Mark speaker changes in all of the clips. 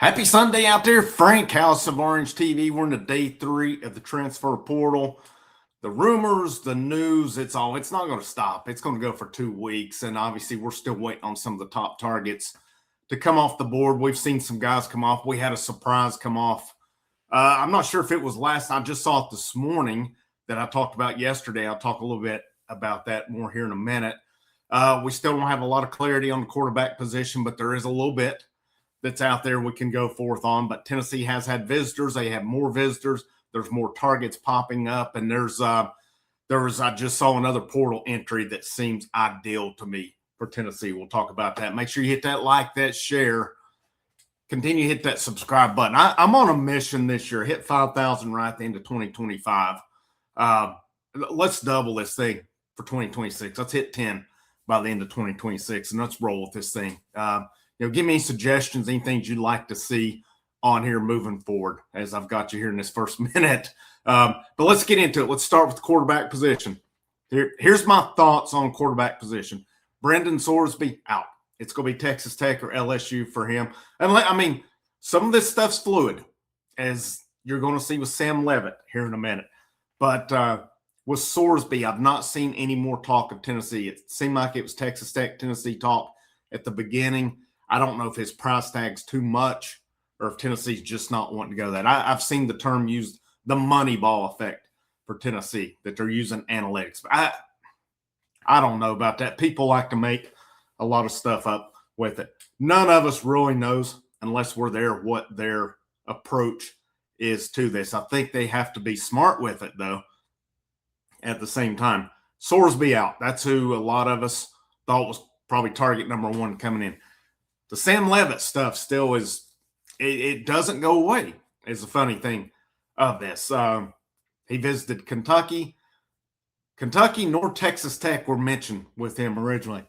Speaker 1: Happy Sunday out there, Frank, House of Orange TV. We're into day 3 of the transfer portal. The rumors, the news, it's not going to stop. It's going to go for 2 weeks. And obviously, we're still waiting on some of the top targets to come off the board. We've seen some guys come off. We had a surprise come off. I'm not sure if it was last. I just saw it this morning that I talked about yesterday. I'll talk a little bit about that more here in a minute. We still don't have a lot of clarity on the quarterback position, but there is a little bit that's out there we can go forth on. But Tennessee has had visitors. They have more visitors. There's more targets popping up. And I just saw another portal entry that seems ideal to me for Tennessee. We'll talk about that. Make sure you hit that like, that share. Continue to hit that subscribe button. I'm on a mission this year. Hit 5,000 right at the end of 2025. Let's double this thing for 2026. Let's hit 10 by the end of 2026, and let's roll with this thing. Give me suggestions, any things you'd like to see on here moving forward as I've got you here in this first minute. But let's get into it. Let's start with the quarterback position. Here's my thoughts on quarterback position. Brendan Sorsby out. It's going to be Texas Tech or LSU for him. And some of this stuff's fluid, as you're going to see with Sam Leavitt here in a minute. But with Sorsby, I've not seen any more talk of Tennessee. It seemed like it was Texas Tech, Tennessee talk at the beginning. I don't know if his price tag's too much or if Tennessee's just not wanting to go that. I've seen the term used, the money ball effect for Tennessee, that they're using analytics. But I don't know about that. People like to make a lot of stuff up with it. None of us really knows, unless we're there, what their approach is to this. I think they have to be smart with it, though, at the same time. Sorsby out. That's who a lot of us thought was probably target number 1 coming in. The Sam Leavitt stuff still is, it doesn't go away, is the funny thing of this. He visited Kentucky. Kentucky nor Texas Tech were mentioned with him originally.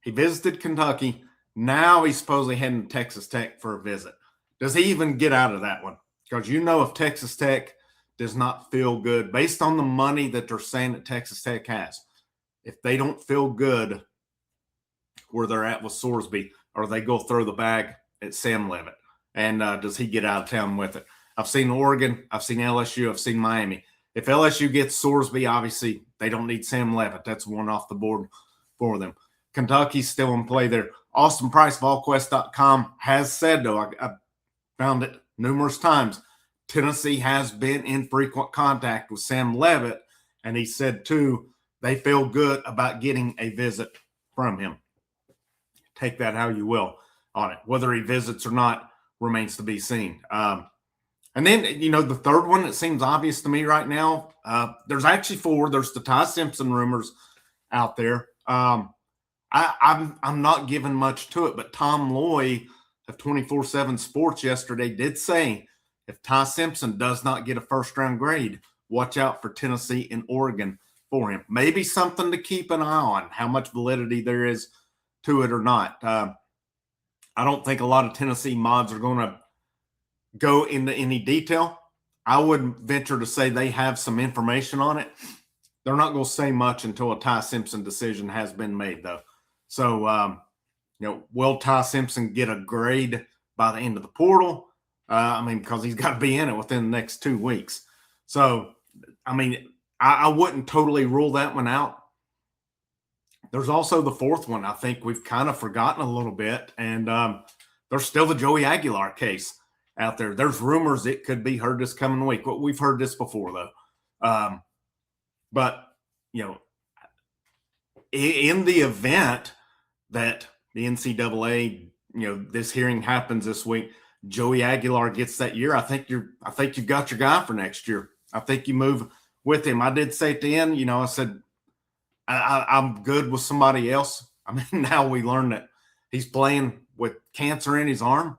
Speaker 1: He visited Kentucky. Now he's supposedly heading to Texas Tech for a visit. Does he even get out of that one? Because if Texas Tech does not feel good, based on the money that they're saying that Texas Tech has, if they don't feel good where they're at with Sorsby, or they go throw the bag at Sam Leavitt, and does he get out of town with it? I've seen Oregon, I've seen LSU, I've seen Miami. If LSU gets Sorsby, obviously they don't need Sam Leavitt. That's one off the board for them. Kentucky's still in play there. Austin Price, VolQuest.com, has said, though, I found it numerous times, Tennessee has been in frequent contact with Sam Leavitt, and he said, too, they feel good about getting a visit from him. Take that how you will on it. Whether he visits or not remains to be seen. And then, the third one, it seems obvious to me right now, there's actually 4. There's the Ty Simpson rumors out there. I'm not giving much to it, but Tom Loy of 24/7 Sports yesterday did say if Ty Simpson does not get a first-round grade, watch out for Tennessee and Oregon for him. Maybe something to keep an eye on, how much validity there is to it or not. I don't think a lot of Tennessee mods are going to go into any detail. I would venture to say they have some information on it. They're not going to say much until a Ty Simpson decision has been made, though. So, will Ty Simpson get a grade by the end of the portal? Because he's got to be in it within the next 2 weeks. So, I wouldn't totally rule that one out. There's also the 4th one I think we've kind of forgotten a little bit, and there's still the Joey Aguilar case out there. There's rumors it could be heard this coming week. Well, we've heard this before, though. But, in the event that the NCAA, this hearing happens this week, Joey Aguilar gets that year, I think you've got your guy for next year. I think you move with him. I did say at the end, I said, I'm good with somebody else. Now we learn that he's playing with cancer in his arm.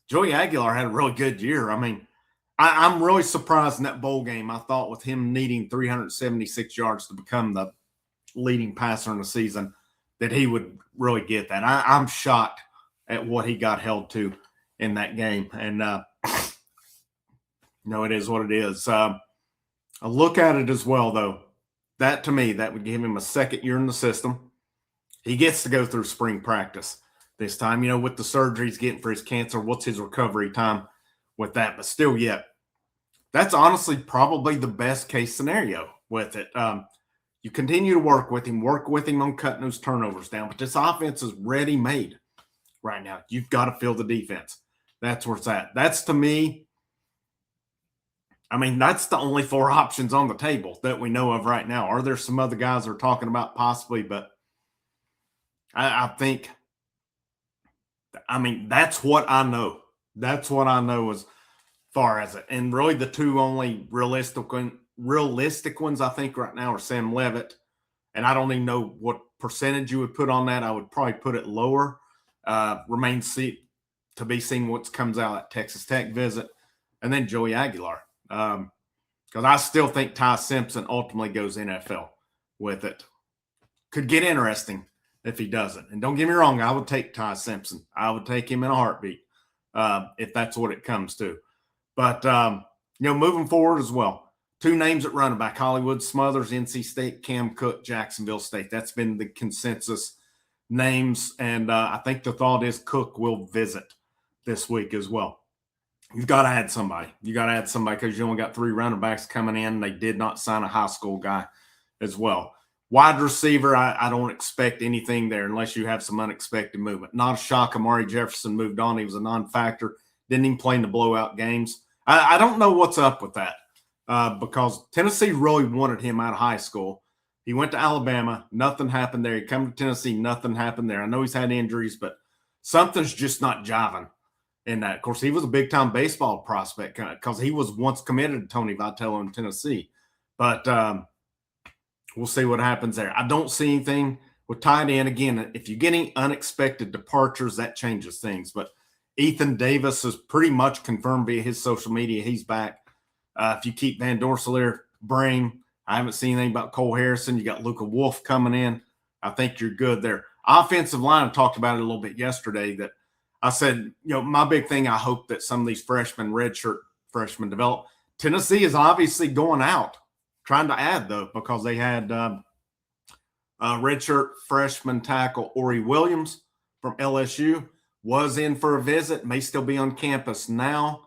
Speaker 1: Joey Aguilar had a really good year. I'm really surprised in that bowl game. I thought with him needing 376 yards to become the leading passer in the season, that he would really get that. I'm shocked at what he got held to in that game. And, it is what it is. I look at it as well, though. That, to me, that would give him a second year in the system. He gets to go through spring practice. this time, with the surgery he's getting for his cancer. What's his recovery time with that? But still, yet, that's honestly probably the best case scenario with it. You continue to work with him on cutting those turnovers down. But this offense is ready-made right now. You've got to fill the defense. That's where it's at. That's, to me, that's the only 4 options on the table that we know of right now. Are there some other guys that are talking about possibly? But I think, that's what I know. That's what I know as far as it. And really the 2 only realistic ones I think right now are Sam Levitt. And I don't even know what percentage you would put on that. I would probably put it lower. Remains to be seen what comes out at Texas Tech visit. And then Joey Aguilar. Because I still think Ty Simpson ultimately goes NFL with it. Could get interesting if he doesn't. And don't get me wrong, I would take Ty Simpson. I would take him in a heartbeat if that's what it comes to. But, moving forward as well, 2 names at running back, Hollywood Smothers, NC State, Cam Cook, Jacksonville State. That's been the consensus names. And I think the thought is Cook will visit this week as well. You've got to add somebody. You got to add somebody because you only got 3 running backs coming in. They did not sign a high school guy as well. Wide receiver, I don't expect anything there unless you have some unexpected movement. Not a shock. Amari Jefferson moved on. He was a non-factor. Didn't even play in the blowout games. I don't know what's up with that because Tennessee really wanted him out of high school. He went to Alabama. Nothing happened there. He came to Tennessee. Nothing happened there. I know he's had injuries, but something's just not jiving in that. Of course, he was a big-time baseball prospect because he was once committed to Tony Vitello in Tennessee. But we'll see what happens there. I don't see anything with tight end. Again, if you're getting unexpected departures, that changes things. But Ethan Davis is pretty much confirmed via his social media. He's back. If you keep Van Dorselaer, Brain, I haven't seen anything about Cole Harrison. You got Luka Wolf coming in. I think you're good there. Offensive line, I talked about it a little bit yesterday that I said, my big thing, I hope that some of these redshirt freshmen develop. Tennessee is obviously going out, trying to add, though, because they had redshirt freshman tackle Ori Williams from LSU was in for a visit, may still be on campus now.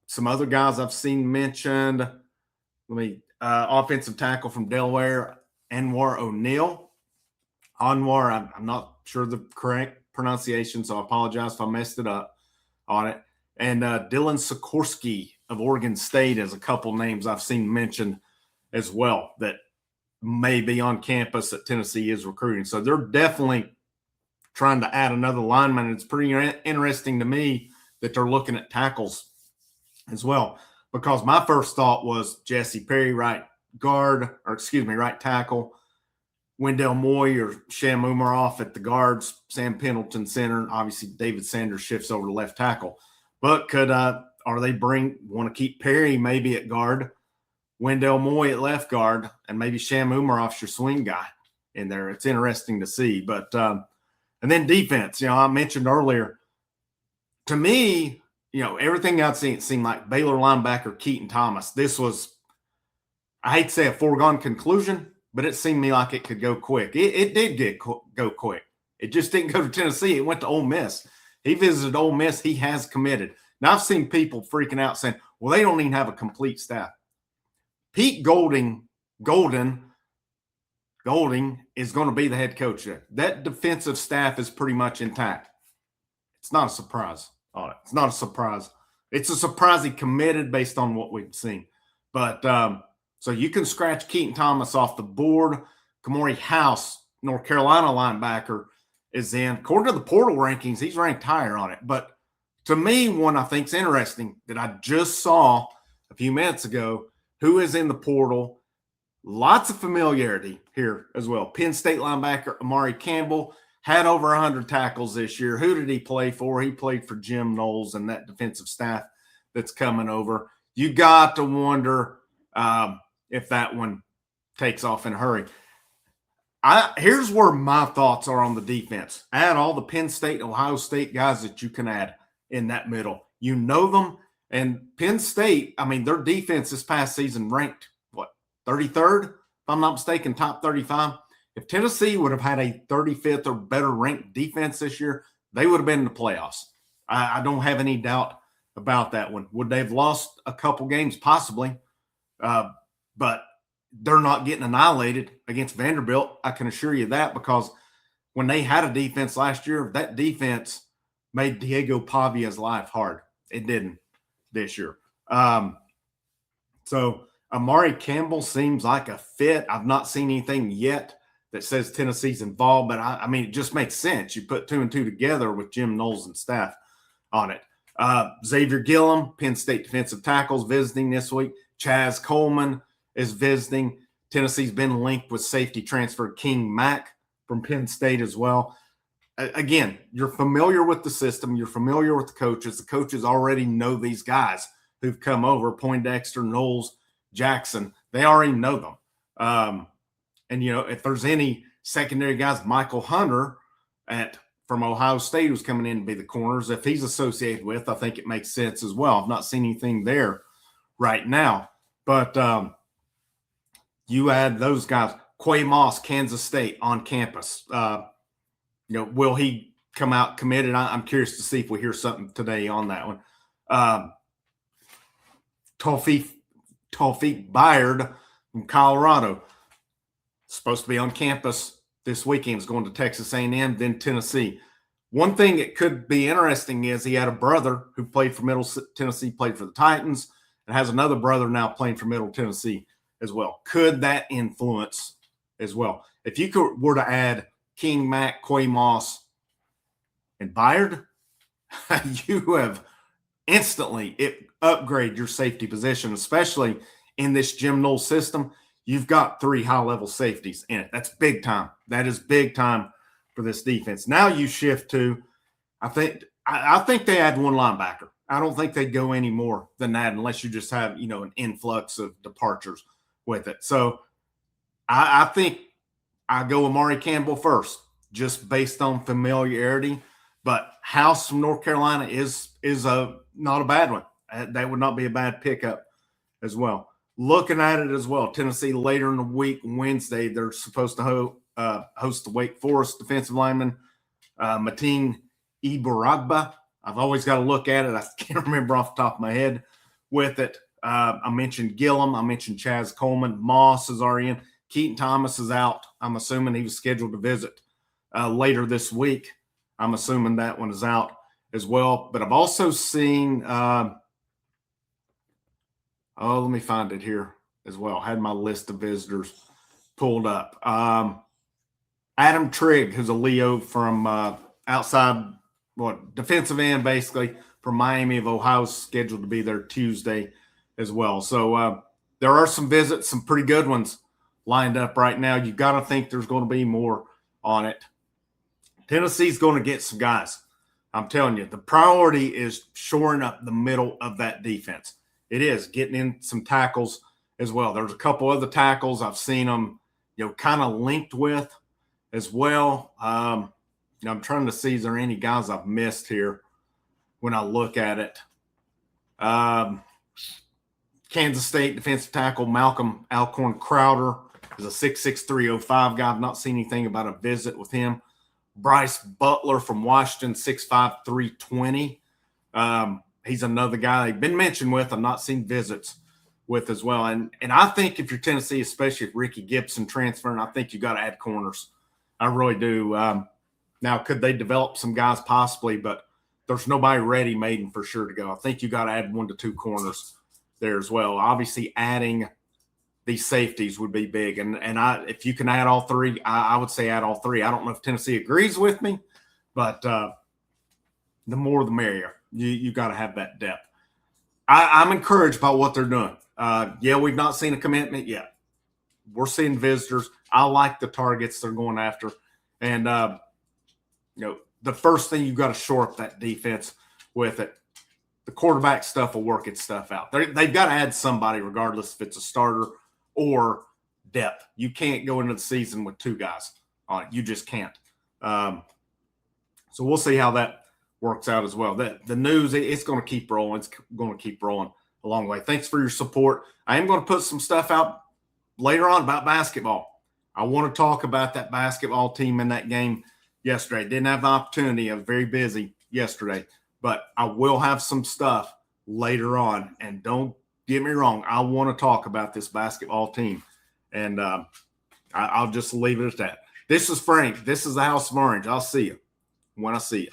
Speaker 1: Some other guys I've seen mentioned, offensive tackle from Delaware, Anwar O'Neal. Anwar, I'm not sure the correct pronunciation, so I apologize if I messed it up on it. And Dylan Sikorsky of Oregon State is a couple names I've seen mentioned as well that may be on campus that Tennessee is recruiting. So they're definitely trying to add another lineman. It's pretty interesting to me that they're looking at tackles as well, because my first thought was Jesse Perry, right tackle, Wendell Moy or Sham Umaroff at the guards, Sam Pendleton center. Obviously, David Sanders shifts over to left tackle. But want to keep Perry maybe at guard, Wendell Moy at left guard, and maybe Sham Umaroff's your swing guy in there. It's interesting to see. But and then defense, I mentioned earlier, to me, everything I'd seen, it seemed like Baylor linebacker Keaton Thomas. This was, I hate to say a foregone conclusion, but it seemed to me like it could go quick. It did go quick. It just didn't go to Tennessee. It went to Ole Miss. He visited Ole Miss. He has committed. Now, I've seen people freaking out saying, well, they don't even have a complete staff. Pete Golding is going to be the head coach there. That defensive staff is pretty much intact. It's not a surprise on it. It's not a surprise. It's a surprise he committed based on what we've seen. But so you can scratch Keaton Thomas off the board. Kamori House, North Carolina linebacker, is in. According to the portal rankings, he's ranked higher on it. But to me, one I think is interesting that I just saw a few minutes ago, who is in the portal. Lots of familiarity here as well. Penn State linebacker Amari Campbell had over 100 tackles this year. Who did he play for? He played for Jim Knowles and that defensive staff that's coming over. You got to wonder if that one takes off in a hurry. Here's where my thoughts are on the defense. Add all the Penn State, Ohio State guys that you can add in that middle. You know them. And Penn State, their defense this past season ranked, 33rd? If I'm not mistaken, top 35 If Tennessee would have had a 35th or better ranked defense this year, they would have been in the playoffs. I don't have any doubt about that one. Would they have lost a couple games? Possibly. But they're not getting annihilated against Vanderbilt. I can assure you that, because when they had a defense last year, that defense made Diego Pavia's life hard. It didn't this year. So Amari Campbell seems like a fit. I've not seen anything yet that says Tennessee's involved, but I mean, it just makes sense. You put 2 and 2 together with Jim Knowles and staff on it. Xavier Gillum, Penn State defensive tackles, visiting this week. Chaz Coleman is visiting. Tennessee's been linked with safety transfer King Mack from Penn State as well. Again, you're familiar with the system. You're familiar with the coaches. The coaches already know these guys who've come over, Poindexter, Knowles, Jackson. They already know them. And, you know, if there's any secondary guys, Michael Hunter from Ohio State, who's coming in to be the corners, if he's associated with, I think it makes sense as well. I've not seen anything there right now. But you add those guys. Quay Moss, Kansas State, on campus. You know, will he come out committed? I'm curious to see if we hear something today on that one. Tawfiq Byard from Colorado, supposed to be on campus this weekend. Is going to Texas A&M, then Tennessee. One thing that could be interesting is he had a brother who played for Middle Tennessee, played for the Titans, and has another brother now playing for Middle Tennessee as well. Could that influence as well? If you were to add King Mack, Quay Moss, and Byard, you have instantly upgrade your safety position, especially in this Jim Knowles system. You've got 3 high-level safeties in it. That's big time. That is big time for this defense. Now you shift to, I think they add 1 linebacker. I don't think they'd go any more than that unless you just have, you know, an influx of departures with it. So I think I go Amari Campbell first, just based on familiarity. But House from North Carolina is not a bad one. That would not be a bad pickup as well. Looking at it as well, Tennessee later in the week, Wednesday, they're supposed to host the Wake Forest defensive lineman, Mateen Ibaragba. I've always got to look at it. I can't remember off the top of my head with it. I mentioned Gillum. I mentioned Chaz Coleman. Moss is already in. Keaton Thomas is out. I'm assuming he was scheduled to visit later this week. I'm assuming that one is out as well. But I've also seen let me find it here as well. I had my list of visitors pulled up. Adam Trigg, who's a Leo from outside, defensive end, basically, from Miami of Ohio, scheduled to be there Tuesday as well. So there are some visits, some pretty good ones lined up right now. You got to think there's going to be more on it. Tennessee's going to get some guys. I'm telling you, the priority is shoring up the middle of that defense. It is getting in some tackles as well. There's a couple other tackles I've seen them, you know, kind of linked with as well. I'm trying to see, is there any guys I've missed here when I look at it? Kansas State defensive tackle Malcolm Alcorn Crowder is a 6'6", 305 guy. I've not seen anything about a visit with him. Bryce Butler from Washington, 6'5", 320. He's another guy they've been mentioned with. I've not seen visits with as well. And I think if you're Tennessee, especially if Ricky Gibson transferring, I think you got to add corners. I really do. Now, could they develop some guys possibly, but there's nobody ready-made and for sure to go. I think you got to add 1 to 2 corners there as well. Obviously, adding these safeties would be big. And if you can add all 3, I would say add all 3. I don't know if Tennessee agrees with me, but the more the merrier. You got to have that depth. I'm encouraged by what they're doing. We've not seen a commitment yet. We're seeing visitors. I like the targets they're going after. And, the first thing you've got to shore up that defense with it. The quarterback stuff will work its stuff out. They've got to add somebody regardless if it's a starter or depth. You can't go into the season with 2 guys on it. You just can't. So we'll see how that works out as well. The news, it's going to keep rolling. It's going to keep rolling a long way. Thanks for your support. I am going to put some stuff out later on about basketball. I want to talk about that basketball team in that game yesterday. Didn't have the opportunity. I was very busy yesterday, but I will have some stuff later on. And don't get me wrong, I want to talk about this basketball team. And I'll just leave it at that. This is Frank. This is the House of Orange. I'll see you when I see you.